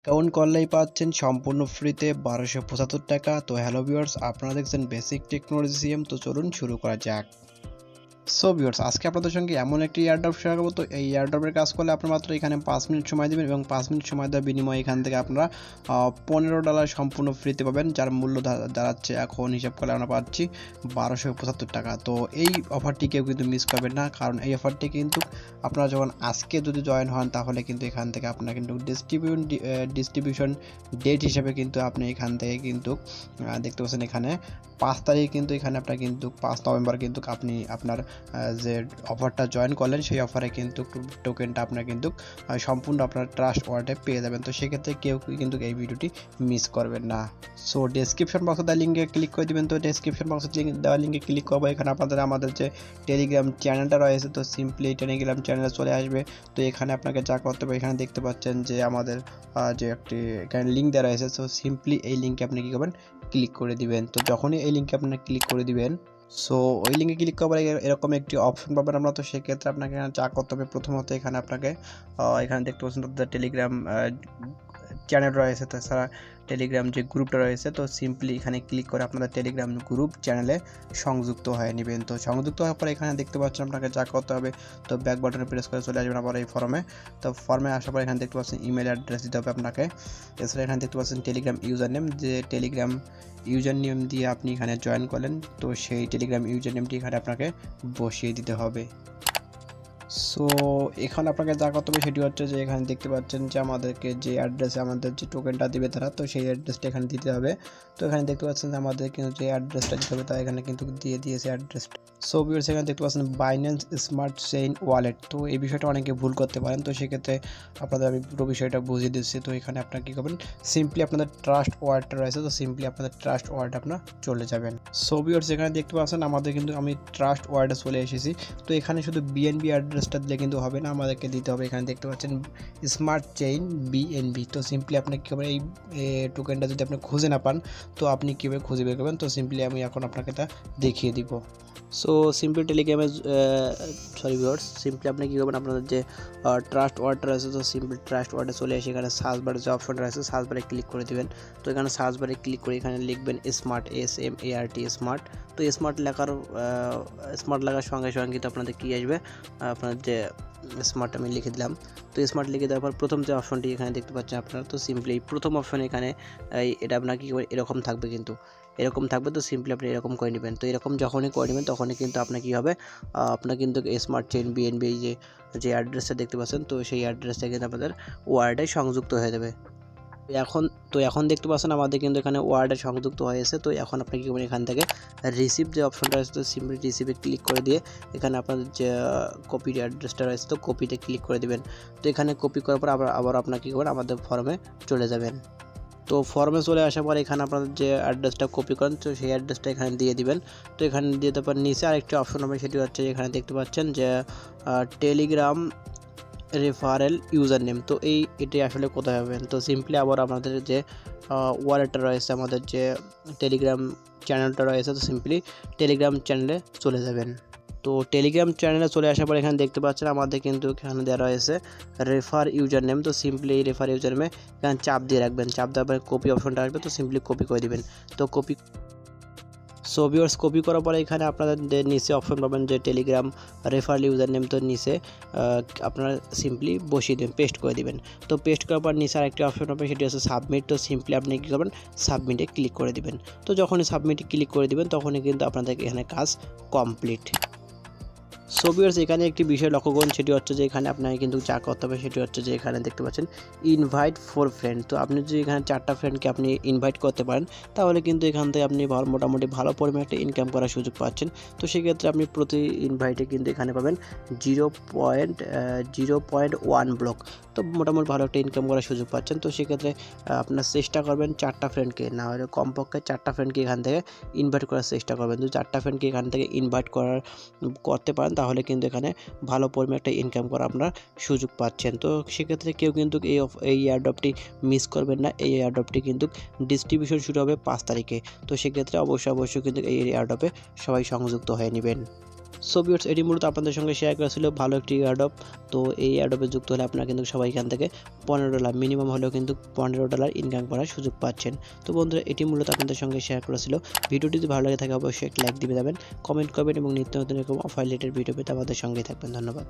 Account করলেই পাচ্ছেন সম্পূর্ণ ফ্রিতে 1275 টাকা। তো হ্যালো ভিউয়ার্স, আপনারা দেখছেন বেসিক টেকনোলজি সিএম। তো চলুন শুরু করা যাক। সো ভিউয়ার্স, আজকে আপনাদের সঙ্গে এমন একটি এয়ারড্রপ শেয়ার করব। তো এই এয়ারড্রপের কাজ করলে আপনারা মাত্র এখানে 5 মিনিট সময় দেবেন এবং 5 মিনিট সময় দেওয়ার বিনিময়ে এখান থেকে আপনারা $15 সম্পূর্ণ ফ্রিতে পাবেন, যার মূল্য দাঁড়াচ্ছে এখন হিসাব করলে আমরা পাচ্ছি 1275 টাকা। তো এই অফারটি কেউ কিন্তু মিস করবেন না, কারণ এই অফারটি কিন্তু আপনারা যখন আজকে যদি জয়েন হন তাহলে কিন্তু এখান থেকে আপনারা কিন্তু ডিস্ট্রিবিউশন ডেট হিসেবে কিন্তু আপনি এখান থেকে কিন্তু দেখতে পাচ্ছেন এখানে 5 তারিখ কিন্তু এখানে আপনার কিন্তু 5 নভেম্বর কিন্তু আপনি আপনার যে অফারটা জয়েন করলেন সেই অফারে কিন্তু টোকেনটা আপনার কিন্তু সম্পূর্ণ আপনার ট্রাস্ট ওয়ালেটে পেয়ে যাবেন। তো সেক্ষেত্রে কেউ কিন্তু এই ভিডিওটি মিস করবেন না। সো ডেসক্রিপশন বক্সে দেওয়া লিঙ্কে ক্লিক করে দিবেন। তো ডেসক্রিপশন বক্সে দেওয়া লিঙ্কে ক্লিক করবো, এখানে আপনাদের আমাদের যে টেলিগ্রাম চ্যানেলটা রয়েছে, তো সিম্পলি টেলিগ্রাম চ্যানেলে চলে আসবে। তো এখানে আপনাকে যা করতে হবে, এখানে দেখতে পাচ্ছেন যে আমাদের যে একটি এখানে লিঙ্ক দেওয়া রয়েছে। তো সিম্পলি এই লিঙ্কে আপনি কী করবেন, ক্লিক করে দিবেন। তো যখনই এই লিঙ্কে আপনারা ক্লিক করে দিবেন, সো ওই লিঙ্কে ক্লিক করার এরকম একটি অপশন পাবেন আমরা। তো সেক্ষেত্রে আপনাকে যা করতে হবে, প্রথমত এখানে আপনাকে এখানে দেখতে পাচ্ছেন তাদের টেলিগ্রাম চ্যানেল রয়েছে, তাছাড়া টেলিগ্রাম যে গ্রুপটা রয়েছে। তো সিম্পলি এখানে ক্লিক করে আপনাদের টেলিগ্রাম গ্রুপ চ্যানেলে সংযুক্ত হয়ে নেবেন। তো সংযুক্ত হওয়ার পরে এখানে দেখতে পাচ্ছেন আপনাকে যা করতে হবে, তো ব্যাক বাটনে প্রেস করে চলে আসবেন আবার এই ফর্মে। তো ফর্মে আসার পর এখানে দেখতে পাচ্ছেন ইমেল অ্যাড্রেস দিতে হবে আপনাকে। এছাড়া এখানে দেখতে পাচ্ছেন টেলিগ্রাম ইউজার নেম, যে টেলিগ্রাম ইউজার নেম দিয়ে আপনি এখানে জয়েন করলেন, তো সেই টেলিগ্রাম ইউজার নেমটি এখানে আপনাকে বসিয়ে দিতে হবে। সো এখানে আপনাকে যা করতে হবে সেটি হচ্ছে যে এখানে দেখতে পাচ্ছেন যে আমাদেরকে যে অ্যাড্রেসে আমাদের যে টোকেনটা দিবে তারা, তো সেই অ্যাড্রেসটা এখানে দিতে হবে। তো এখানে দেখতে পাচ্ছেন যে আমাদের কিন্তু যে অ্যাড্রেসটা দিতে হবে তা এখানে কিন্তু দিয়ে দিয়েছে অ্যাড্রেসটা। সো ভিউয়ার্স, এখানে দেখতে পাচ্ছেন বাইন্যান্স স্মার্ট চেইন ওয়ালেট। তো এই বিষয়টা অনেকে ভুল করতে পারেন, তো সেক্ষেত্রে আপনাদের আমি পুরো বিষয়টা বুঝিয়ে দিচ্ছি। তো এখানে আপনারা কী করবেন, সিম্পলি আপনাদের ট্রাস্ট ওয়ালেটটা রয়েছে, তো সিম্পলি আপনাদের ট্রাস্ট ওয়ালেট আপনার চলে যাবেন। সো ভিউয়ার্স, এখানে দেখতে পাচ্ছেন আমাদের কিন্তু আমি ট্রাস্ট ওয়ালেটে চলে এসেছি। তো এখানে শুধু বিএনবি অ্যাড্রেসটা দিলে কিন্তু হবে না, আমাদেরকে দিতে হবে এখানে দেখতে পাচ্ছেন স্মার্ট চেইন বিএনবি। তো সিম্পলি আপনি কী করবেন, এই টোকেনটা যদি আপনি খুঁজে না পান তো আপনি কীভাবে খুঁজে বের করবেন, তো সিম্পলি আমি এখন আপনাকে তা দেখিয়ে দিব। সো সিম্পলি টেলিগ্রামে ভিউয়ার্স, সিম্পলি আপনি কী করবেন, আপনাদের যে ট্রাস্ট ওয়ালেট রয়েছে, তো সিম্পলি ট্রাস্ট ওয়ালেটে চলে এসে এখানে সার্চ বারে যে অপশনটা রয়েছে সার্চ বারে ক্লিক করে দেবেন। তো এখানে সার্চ বারে ক্লিক করে এখানে লিখবেন স্মার্ট, SMART স্মার্ট। তো স্মার্ট লেখার সঙ্গে সঙ্গে কিন্তু আপনাদের কী আসবে, আপনার যে স্মার্ট আমি লিখে দিলাম। তো স্মার্ট লিখে দেওয়ার পর প্রথম যে অপশনটি এখানে দেখতে পাচ্ছেন আপনারা, তো সিম্পলি প্রথম অপশন এখানে এটা আপনার কী করে এরকম থাকবে, কিন্তু এরকম থাকবে। তো সিম্পলি আপনি এরকম করে নেবেন। তো এরকম যখনই করে নেবেন তখনই কিন্তু আপনার কী হবে, আপনার কিন্তু স্মার্ট চেইন বিএনবি যে অ্যাড্রেসটা দেখতে পাচ্ছেন, তো সেই অ্যাড্রেসটা কিন্তু আপনাদের ওয়ালেটে সংযুক্ত হয়ে যাবে। এখন দেখতে পাচ্ছেন আমাদের কিন্তু এখানে ওয়ালেটে সংযুক্ত হয়েছে। তো এখন আপনি কী করবেন, এখান থেকে রিসিভ যে অপশনটা রয়েছে, তো সিম্পলি রিসিভে ক্লিক করে দিয়ে এখানে আপনাদের যে কপির অ্যাড্রেসটা রয়েছে, তো কপিতে ক্লিক করে দেবেন। তো এখানে কপি করার পর আবার আপনার কী করবেন, আমাদের ফর্মে চলে যাবেন। তো ফর্মে চলে আসার পর এখানে আপনাদের যে অ্যাড্রেসটা কপি করেন, তো সেই অ্যাড্রেসটা এখানে দিয়ে দিবেন। তো এখানে দিয়ে দেওয়ার পর নিচে আরেকটি অপশন হবে, সেটি হচ্ছে এখানে দেখতে পাচ্ছেন যে টেলিগ্রাম রেফারেল ইউজার নেম। তো এটি আসলে কোথায় হবেন, তো সিম্পলি আবার আমাদের যে ওয়ালেটটা রয়েছে, আমাদের যে টেলিগ্রাম চ্যানেলটা রয়েছে, তো সিম্পলি টেলিগ্রাম চ্যানেলে চলে যাবেন। তো টেলিগ্রাম চ্যানেলে চলে আসার পর এখানে দেখতে পাচ্ছেন আমাদের কিন্তু এখানে দেওয়া রয়েছে রেফার ইউজার নেম। তো সিম্পলি এই রেফার ইউজার নেমে এখানে চাপ দিয়ে রাখবেন, চাপ দেওয়ার পরে কপি অপশনটা আসবে, তো সিম্পলি কপি করে দিবেন। তো ভিউয়ার্স, কপি করার পরে এখানে আপনাদের নিচে অপশন পাবেন যে টেলিগ্রাম রেফার ইউজার নেম, তো নিচে আপনারা সিম্পলি বসিয়ে দেবেন, পেস্ট করে দিবেন। তো পেস্ট করার পর নিচে আরেকটি অপশন পাবেন, সেটি হচ্ছে সাবমিট। তো সিম্পলি আপনি কী করবেন, সাবমিটে ক্লিক করে দিবেন। তো যখনই সাবমিটে ক্লিক করে দিবেন তখনই কিন্তু আপনাদের এখানে কাজ কমপ্লিট। সো ভিউয়ার্স, এখানে একটি বিষয় লক্ষ্য করুন, সেটি হচ্ছে যে এখানে আপনাকে কিন্তু যা করতে হবে সেটি হচ্ছে যে এখানে দেখতে পাচ্ছেন ইনভাইট 4 ফ্রেন্ড। তো আপনি যদি এখানে 4টা ফ্রেন্ডকে আপনি ইনভাইট করতে পারেন তাহলে কিন্তু এখান থেকে আপনি মোটামুটি ভালো পরিমাণে একটা ইনকাম করার সুযোগ পাচ্ছেন। তো সেক্ষেত্রে আপনি প্রতি ইনভাইটে কিন্তু এখানে পাবেন 0.1 ব্লক। তো মোটামুটি ভালো একটা ইনকাম করার সুযোগ পাচ্ছেন। তো সেক্ষেত্রে আপনার চেষ্টা করবেন 4টা ফ্রেন্ডকে, না হলে কমপক্ষে 4টা ফ্রেন্ডকে এখান থেকে ইনভাইট করার চেষ্টা করবেন। তো 4টা ফ্রেন্ডকে এখান থেকে ইনভাইট করতে পারেন তাহলে কিন্তু এখানে ভালো পরিমাণে একটা ইনকাম করার আপনারা সুযোগ পাচ্ছেন। তো সেক্ষেত্রে কেউ কিন্তু এই এয়ারড্রপটি মিস করবেন না। এই এয়ারড্রপটি কিন্তু ডিস্ট্রিবিউশন শুরু হবে 5 তারিখে। তো সেক্ষেত্রে অবশ্যই কিন্তু এই এয়ারড্রপে সবাই সংযুক্ত হয়ে নেবেন। সো ভিউয়ার্স, এটি মূলত আপনাদের সঙ্গে শেয়ার করা ছিল ভালো একটি এয়ারড্রপ। তো এই এয়ারড্রপে যুক্ত হলে আপনারা কিন্তু সবাই এখান থেকে $15 মিনিমাম হলেও কিন্তু $15 ইনকাম করার সুযোগ পাচ্ছেন। তো বন্ধুরা, এটি মূলত আপনাদের সঙ্গে শেয়ার করা ছিল। ভিডিওটি যদি ভালো লাগে থাকে অবশ্যই একটা লাইক দিয়ে যাবেন, কমেন্ট করবেন এবং নিত্য নতুন এরকম অফার রিলেটেড ভিডিও পেতে আমাদের সঙ্গেই থাকবেন। ধন্যবাদ।